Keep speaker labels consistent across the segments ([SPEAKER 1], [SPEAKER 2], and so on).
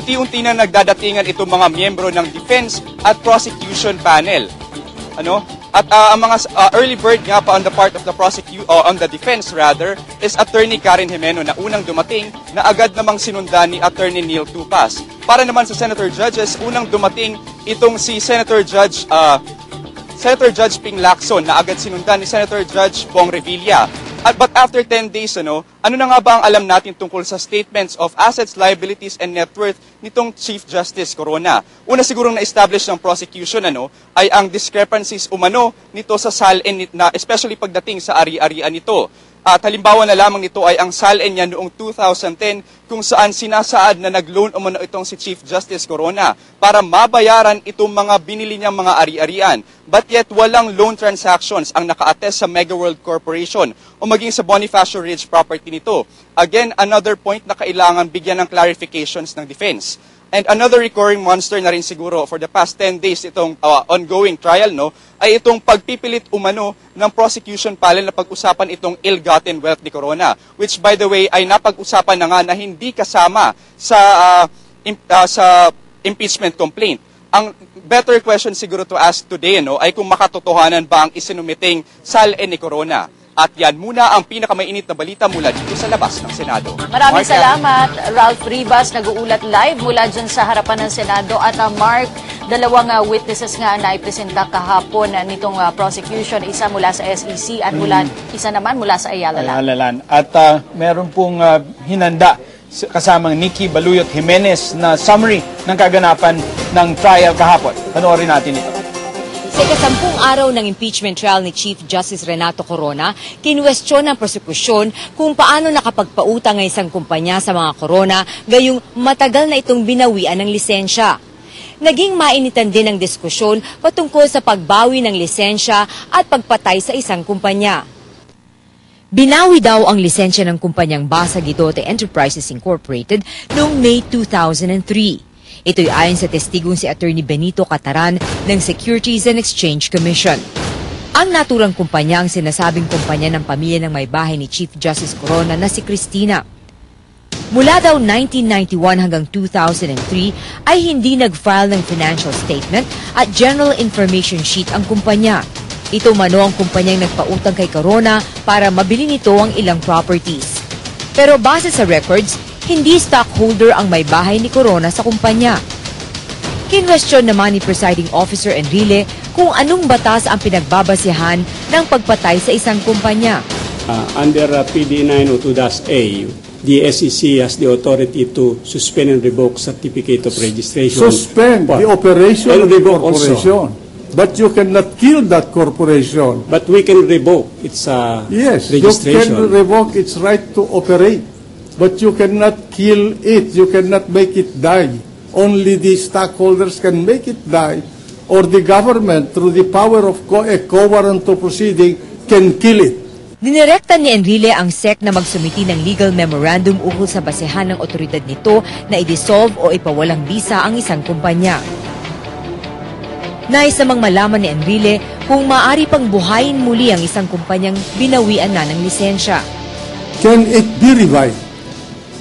[SPEAKER 1] unti-unti na nagdadatingan itong mga miyembro ng defense at prosecution panel. At ang mga early bird nga pa on the part of the on the defense rather is Attorney Karen Jimeno na unang dumating na agad namang sinundan ni Attorney Neil Tupas. Para naman sa Senator Judges, unang dumating itong si Senator Judge Ping Lacson na agad sinundan ni Senator Judge Bong Revilla. But after 10 days, ano na nga ba ang alam natin tungkol sa statements of assets, liabilities, and net worth nitong Chief Justice Corona? Una sigurong na-establish ng prosecution ay ang discrepancies umano nito sa SALN, na especially pagdating sa ari-arian nito. At halimbawa na lamang nito ay ang SALN niya noong 2010 kung saan sinasaad na nag-loan umano itong si Chief Justice Corona para mabayaran itong mga binili niyang mga ari-arian. But yet walang loan transactions ang naka-attest sa Mega World Corporation o maging sa Bonifacio Ridge property nito. Again, another point na kailangan bigyan ng clarifications ng defense. And another recurring monster na rin siguro for the past 10 days itong ongoing trial ay itong pagpipilit umano ng prosecution panel na pag-usapan itong ill-gotten wealth ni Corona, which by the way ay napag-usapan na nga na hindi kasama sa impeachment complaint. Ang better question siguro to ask today ay kung makatotohanan ba ang isinumiting SALN ni Corona. At yan muna ang pinakamainit na balita mula dito sa labas ng Senado.
[SPEAKER 2] Maraming salamat, Ralph Rivas, nag-uulat live mula dyan sa harapan ng Senado. At Mark, dalawang witnesses nga na ipresenta kahapon nitong prosecution, isa mula sa SEC at isa naman mula sa Ayala Land.
[SPEAKER 3] At meron pong hinanda kasamang Nikki Baluyot Jimenez na summary ng kaganapan ng trial kahapon. Panoorin natin ito.
[SPEAKER 4] Sa ika-10 araw ng impeachment trial ni Chief Justice Renato Corona, kinwestiyon ng prosekusyon kung paano nakapagpautang ang isang kumpanya sa mga Corona gayong matagal na itong binawian ng lisensya. Naging mainitan din ang diskusyon patungkol sa pagbawi ng lisensya at pagpatay sa isang kumpanya. Binawi daw ang lisensya ng kumpanyang Basa Guidote Enterprises Incorporated noong May 2003. Ito'y ayon sa testigong si Attorney Benito Cataran ng Securities and Exchange Commission. Ang naturang kumpanya ang sinasabing kumpanya ng pamilya ng may bahay ni Chief Justice Corona na si Cristina. Mula daw 1991 hanggang 2003 ay hindi nag-file ng financial statement at general information sheet ang kumpanya. Ito mano ang kumpanyang nagpautang kay Corona para mabili nito ang ilang properties. Pero base sa records, hindi stockholder ang may bahay ni Corona sa kumpanya. Kinwestiyon naman ni Presiding Officer Enrile kung anong batas ang pinagbabasehan ng pagpatay sa isang kumpanya.
[SPEAKER 5] Under PD 902-A, the SEC has the authority to suspend and revoke certificate of registration.
[SPEAKER 6] Suspend the operation of the corporation. But you cannot kill that corporation.
[SPEAKER 5] But we can revoke its registration.
[SPEAKER 6] You can revoke its right to operate. But you cannot kill it. You cannot make it die. Only the stockholders can make it die, or the government, through the power of a co-warranto proceeding, can kill it.
[SPEAKER 4] Dinirekta ni Enrile ang SEC na magsumiti ng legal memorandum ukol sa basehan ng otoridad nito na i-dissolve o ipawalang bisa ang isang kumpanya. Nais namang malaman ni Enrile kung maaari pang buhayin muli ang isang kumpanyang binawian na ng lisensya.
[SPEAKER 6] Can it be revived?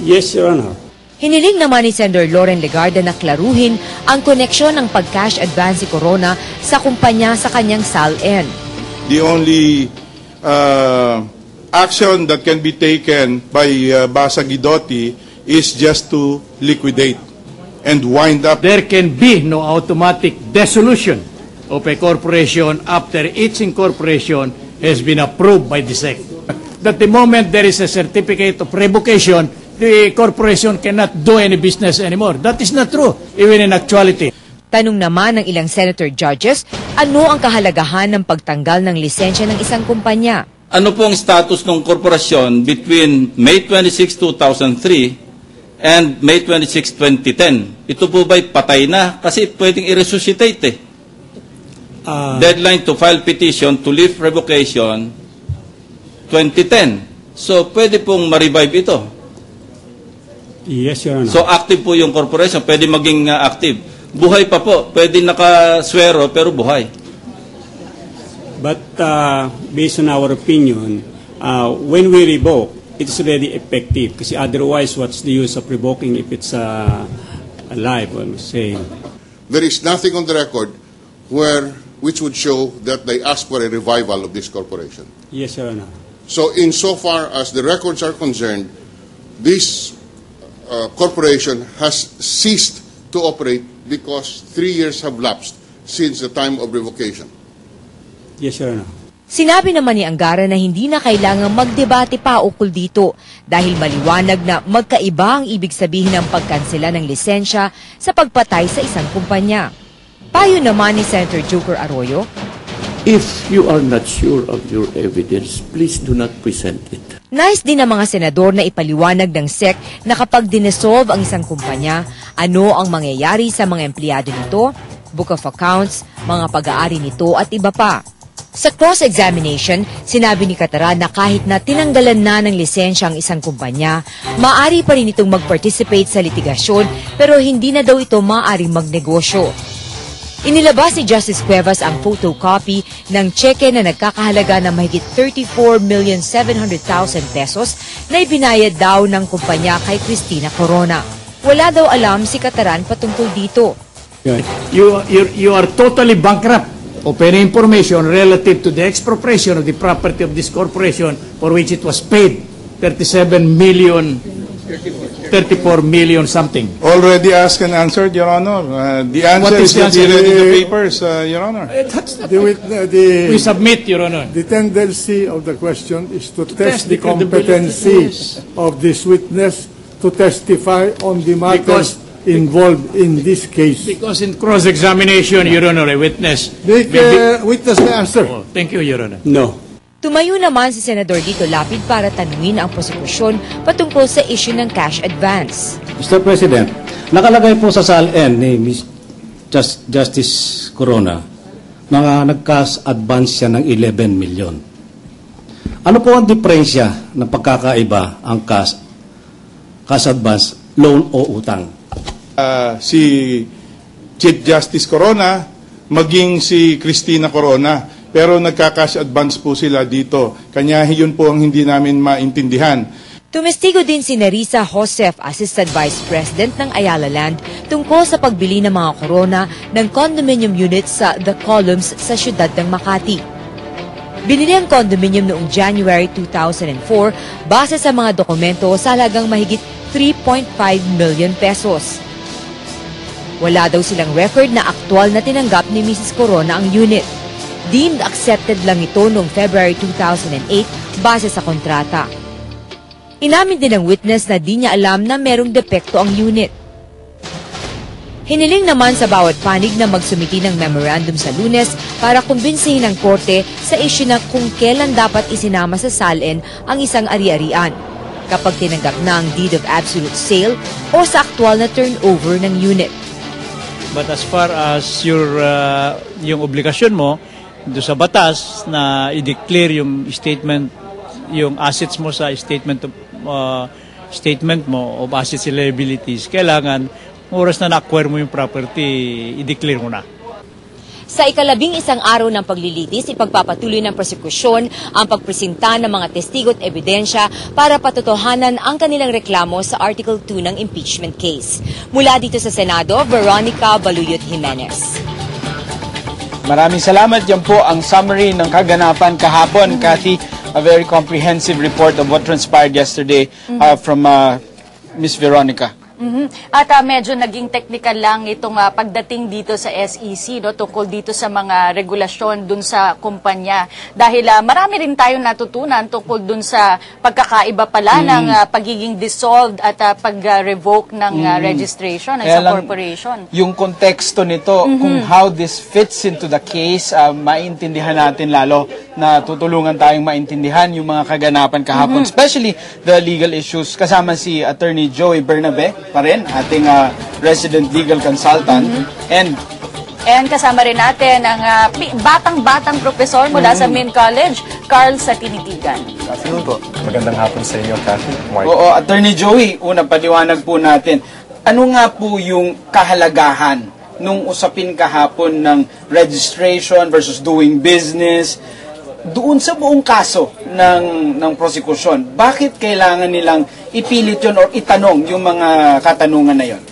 [SPEAKER 5] Yes, Your Honor.
[SPEAKER 4] Hiniling naman ni Senator Loren Legarda na klaruhin ang koneksyon ng pag-cash advance si Corona sa kumpanya sa kanyang SALN.
[SPEAKER 7] The only action that can be taken by Basa Guidote is just to liquidate and wind up.
[SPEAKER 8] There can be no automatic dissolution of a corporation after its incorporation has been approved by the SEC. That the moment there is a certificate of revocation, the corporation cannot do any business anymore. That is not true, even in actuality.
[SPEAKER 4] Tanong naman ng ilang senator judges, ano ang kahalagahan ng pagtanggal ng lisensya ng isang kumpanya?
[SPEAKER 9] Ano po ang status ng korporasyon between May 26, 2003 and May 26, 2010? Ito po ba'y patay na? Kasi pwedeng i-resuscitate Deadline to file petition to lift revocation 2010. So, pwede pong ma-revive ito.
[SPEAKER 5] Yes, Your Honor.
[SPEAKER 9] So, active po yung corporation. Pwede maging active. Buhay pa po. Pwede nakaswero, pero buhay.
[SPEAKER 5] But based on our opinion, when we revoke, it's already effective. Kasi otherwise, what's the use of revoking if it's alive, I was saying.
[SPEAKER 10] There is nothing on the record which would show that they asked for a revival of this corporation.
[SPEAKER 5] Yes, Your Honor.
[SPEAKER 10] So insofar as the records are concerned, this corporation has ceased to operate because 3 years have lapsed since the time of revocation.
[SPEAKER 5] Yes, Your Honor.
[SPEAKER 4] Sinabi naman ni Angara na hindi na kailangang magdebate pa ukol dito dahil maliwanag na magkaiba ang ibig sabihin ng pagkansela ng lisensya sa pagpatay sa isang kumpanya. Payo naman ni Senator Joker Arroyo,
[SPEAKER 11] if you are not sure of your evidence, please do not present it.
[SPEAKER 4] Nais din ng mga senador na ipaliwanag ng SEC na kapag dinesolve ang isang kumpanya, ano ang mangyayari sa mga empleyado nito, book of accounts, mga pag-aari nito at iba pa. Sa cross-examination, sinabi ni Cataran na kahit na tinanggalan na ng lisensya ang isang kumpanya, maaari pa rin itong mag-participate sa litigasyon pero hindi na daw ito maaaring magnegosyo. Inilabas ni Justice Cuevas ang photocopy ng tseke na nagkakahalaga ng mahigit 34,700,000 pesos na ibinayad daw ng kumpanya kay Cristina Corona. Wala daw alam si Cataran patungkol dito.
[SPEAKER 8] You are totally bankrupt of any information relative to the expropriation of the property of this corporation for which it was paid 34 million something.
[SPEAKER 7] Already asked and answered, Your Honor. The answer is read in the papers, Your Honor.
[SPEAKER 8] We submit, Your Honor.
[SPEAKER 6] The tendency of the question is to test the competency of this witness to testify on the matters involved in this case.
[SPEAKER 8] Because in cross-examination, Your Honor, a witness...
[SPEAKER 6] Witness may answer.
[SPEAKER 8] Oh, thank you, Your Honor.
[SPEAKER 5] No.
[SPEAKER 4] Tumayo naman si Senador Dito Lapid para tanungin ang prosekusyon patungkol sa issue ng cash advance.
[SPEAKER 12] Mr. President, nakalagay po sa SALN ni Justice Corona mga nag-cash advance siya ng 11 million. Ano po ang diferensya ng pagkakaiba ang cash advance, loan o utang?
[SPEAKER 7] Si Chief Justice Corona, maging si Cristina Corona, pero nagka-cash advance po sila dito. Kanya yun po ang hindi namin maintindihan.
[SPEAKER 4] Tumestigo din si Nerissa Joseph, Assistant Vice President ng Ayala Land, tungkol sa pagbili ng mga Corona ng condominium units sa The Columns sa siyudad ng Makati. Binili ang condominium noong January 2004 base sa mga dokumento sa halagang mahigit 3.5 million pesos. Wala daw silang record na aktual na tinanggap ni Mrs. Corona ang unit. Deemed accepted lang ito noong February 2008 base sa kontrata. Inamin din ng witness na di niya alam na merong depekto ang unit. Hiniling naman sa bawat panig na magsumiti ng memorandum sa Lunes para kumbinsihin ng korte sa issue na kung kailan dapat isinama sa SALN ang isang ari-arian, kapag tinanggap na ang deed of absolute sale o sa aktual na turnover ng unit.
[SPEAKER 8] But as far as yung obligasyon mo do sa batas na i-declare yung statement, yung assets mo sa statement mo of assets and liabilities, kailangan oras na na-acquire mo yung property, i-declare mo na.
[SPEAKER 4] Sa ika-11 araw ng paglilitis, ipagpapatuloy ng prosekusyon ang pagpresenta ng mga testigo at ebidensya para patotohanan ang kanilang reklamo sa Article 2 ng impeachment case. Mula dito sa Senado, Veronica Baluyot Jimenez.
[SPEAKER 3] Maraming salamat. Yan po ang summary ng kaganapan kahapon. Cathy, a very comprehensive report of what transpired yesterday from Miss Veronica.
[SPEAKER 2] At medyo naging technical lang itong pagdating dito sa SEC, no, tungkol dito sa mga regulasyon dun sa kumpanya. Dahil marami rin tayong natutunan tungkol dun sa pagkakaiba pala ng pagiging dissolved at pag-revoke ng registration ng isang corporation.
[SPEAKER 3] Yung konteksto nito, kung how this fits into the case, maintindihan natin lalo na tutulungan tayong maintindihan yung mga kaganapan kahapon, especially the legal issues. Kasama si Attorney Joey Bernabe pa rin, ating resident legal consultant. And
[SPEAKER 2] kasama rin natin ang batang-batang profesor mula sa Min College, Carl Satinitigan.
[SPEAKER 13] Magandang hapon sa inyo, Cathy.
[SPEAKER 3] Oo, Attorney Joey, una paliwanag po natin. Ano nga po yung kahalagahan nung usapin kahapon ng registration versus doing business doon sa buong kaso ng prosecution? Bakit kailangan nilang ipilit yun or itanong yung mga katanungan na yun?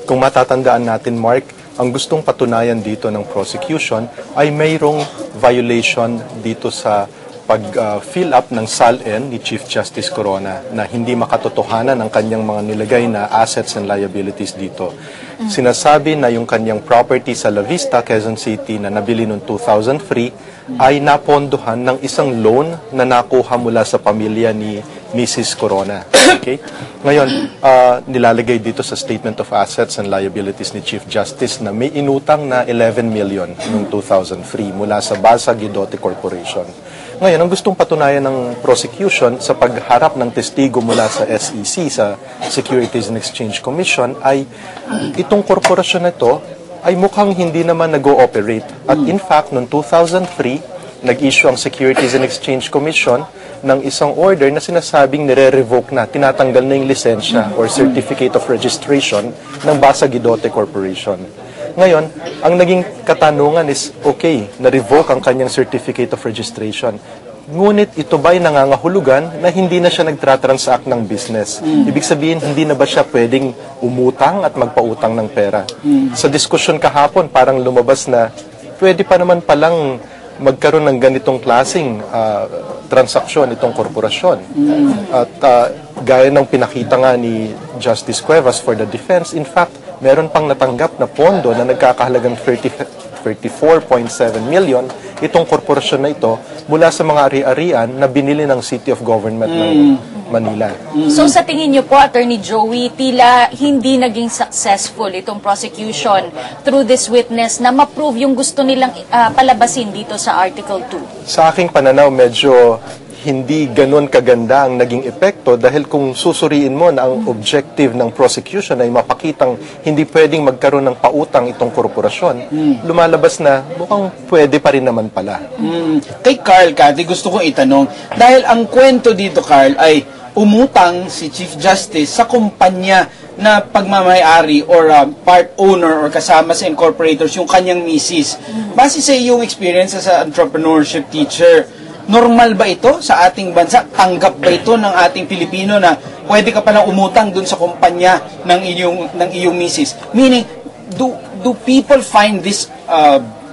[SPEAKER 13] Kung matatandaan natin, Mark, ang gustong patunayan dito ng prosecution ay mayroong violation dito sa pag-fill up ng SALN ni Chief Justice Corona na hindi makatotohanan ang kanyang mga nilagay na assets and liabilities dito. Sinasabi na yung kanyang property sa La Vista, Quezon City na nabili noong 2003 ay napondohan ng isang loan na nakuha mula sa pamilya ni Mrs. Corona. Okay? Ngayon, nilalagay dito sa Statement of Assets and Liabilities ni Chief Justice na may inutang na 11 million noong 2003 mula sa Basa Guidote Corporation. Ngayon, ang gustong patunayan ng prosecution sa pagharap ng testigo mula sa SEC, sa Securities and Exchange Commission, ay itong korporasyon na ito ay mukhang hindi naman nag-ooperate. At in fact, noong 2003, nag-issue ang Securities and Exchange Commission ng isang order na sinasabing nire-revoke na, tinatanggal na yung lisensya or Certificate of Registration ng Basa Guidote Corporation. Ngayon, ang naging katanungan is, okay, na-revoke ang kanyang Certificate of Registration. Ngunit ito ba'y nangangahulugan na hindi na siya nagtra-transact ng business? Ibig sabihin, hindi na ba siya pwedeng umutang at magpautang ng pera? Sa diskusyon kahapon, parang lumabas na pwede pa naman palang magkaroon ng ganitong klaseng transaksyon itong korporasyon. At gaya ng pinakita nga ni Justice Cuevas for the defense, in fact, meron pang natanggap na pondo na nagkakahalagang 34.7 million itong korporasyon na ito mula sa mga ari-arian na binili ng City of Government ng Manila.
[SPEAKER 2] So sa tingin niyo po, Attorney Joey, tila hindi naging successful itong prosecution through this witness na ma-prove yung gusto nilang palabasin dito sa Article 2?
[SPEAKER 13] Sa aking pananaw, medyo hindi ganun kaganda ang naging epekto dahil kung susuriin mo na ang objective ng prosecution ay mapakitang hindi pwedeng magkaroon ng pautang itong korporasyon, lumalabas na mukhang pwede pa rin naman pala.
[SPEAKER 3] Kay Carl, Cathy, gusto kong itanong, dahil ang kwento dito, Carl, ay umutang si Chief Justice sa kumpanya na pagmamayari or part owner or kasama sa incorporators yung kanyang misis. Base sa iyong experience as an entrepreneurship teacher, normal ba ito sa ating bansa? Tanggap ba ito ng ating Pilipino na pwede ka palang umutang dun sa kumpanya ng iyong misis? Meaning, do people find this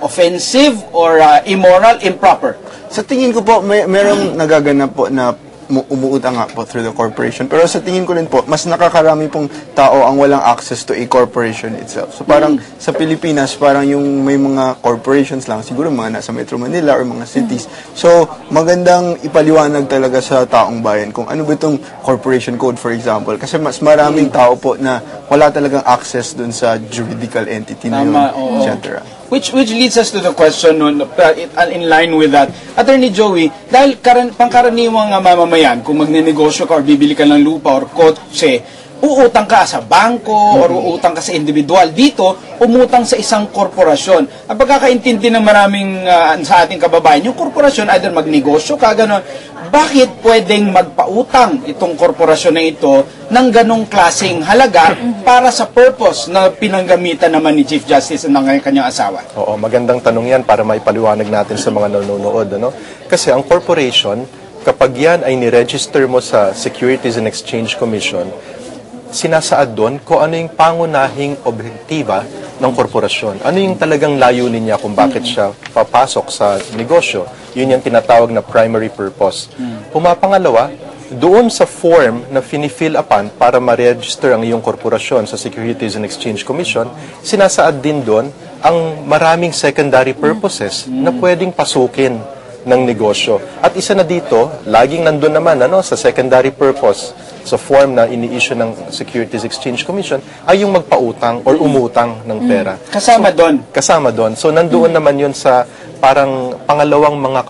[SPEAKER 3] offensive or immoral, improper?
[SPEAKER 14] Sa tingin ko po, merong nagaganap po na umuutang nga po through the corporation. Pero sa tingin ko rin po, mas nakakarami pong tao ang walang access to a corporation itself. So parang sa Pilipinas, parang yung may mga corporations lang, siguro mga nasa Metro Manila or mga cities. So magandang ipaliwanag talaga sa taong bayan kung ano ba itong corporation code, for example. Kasi mas maraming tao po na wala talagang access dun sa juridical entity na yun, etc.
[SPEAKER 3] Which leads us to the question in line with that. Attorney Joey, dahil pangkaraniwang mamamayan, kung magnenegosyo ka or bibili ka ng lupa or kotse, uutang ka sa bangko or uutang ka sa individual. Dito, umutang sa isang korporasyon. Ang pagkakaintindi ng maraming sa ating kababayan, yung korporasyon, either magnegosyo ka, gano'n. Bakit pwedeng magpautang itong korporasyon na ito ng ganong klaseng halaga para sa purpose na pinanggamitan naman ni Chief Justice ng kanyang asawa?
[SPEAKER 13] Oo, magandang tanong yan para maipaliwanag natin sa mga nanonood. Ano? Kasi ang corporation, kapag yan ay niregister mo sa Securities and Exchange Commission, sinasaad doon kung ano yung pangunahing objektiba ng korporasyon. Ano yung talagang layunin niya kung bakit siya papasok sa negosyo. Yun yung tinatawag na primary purpose. Pumapangalawa, doon sa form na fini-fill upan para ma-register ang iyong korporasyon sa Securities and Exchange Commission, sinasaad din doon ang maraming secondary purposes na pwedeng pasukin ng negosyo. At isa na dito, laging nandun naman sa secondary purpose sa form na ini-issue ng Securities Exchange Commission ay yung magpautang or umutang ng pera.
[SPEAKER 3] Kasama doon?
[SPEAKER 13] Kasama doon. So nandoon naman yun sa parang pangalawang mga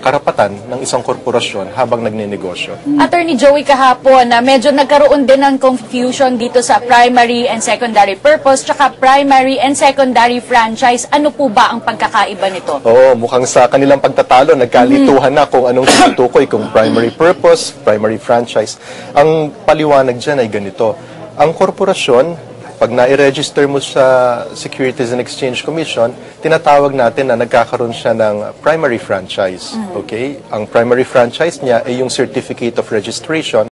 [SPEAKER 13] karapatan ng isang korporasyon habang nagnenegosyo.
[SPEAKER 2] Attorney Joey, kahapon na medyo nagkaroon din ng confusion dito sa primary and secondary purpose tsaka primary and secondary franchise. Ano po ba ang pagkakaiba nito?
[SPEAKER 13] Oo, mukhang sa kanilang pagtatalo, nagkalituhan na kung anong tinutukoy, kung primary purpose, primary franchise. Ang paliwanag dyan ay ganito. Ang korporasyon, pag na-register mo sa Securities and Exchange Commission, tinatawag natin na nagkakaroon siya ng primary franchise. Okay? Ang primary franchise niya ay yung Certificate of Registration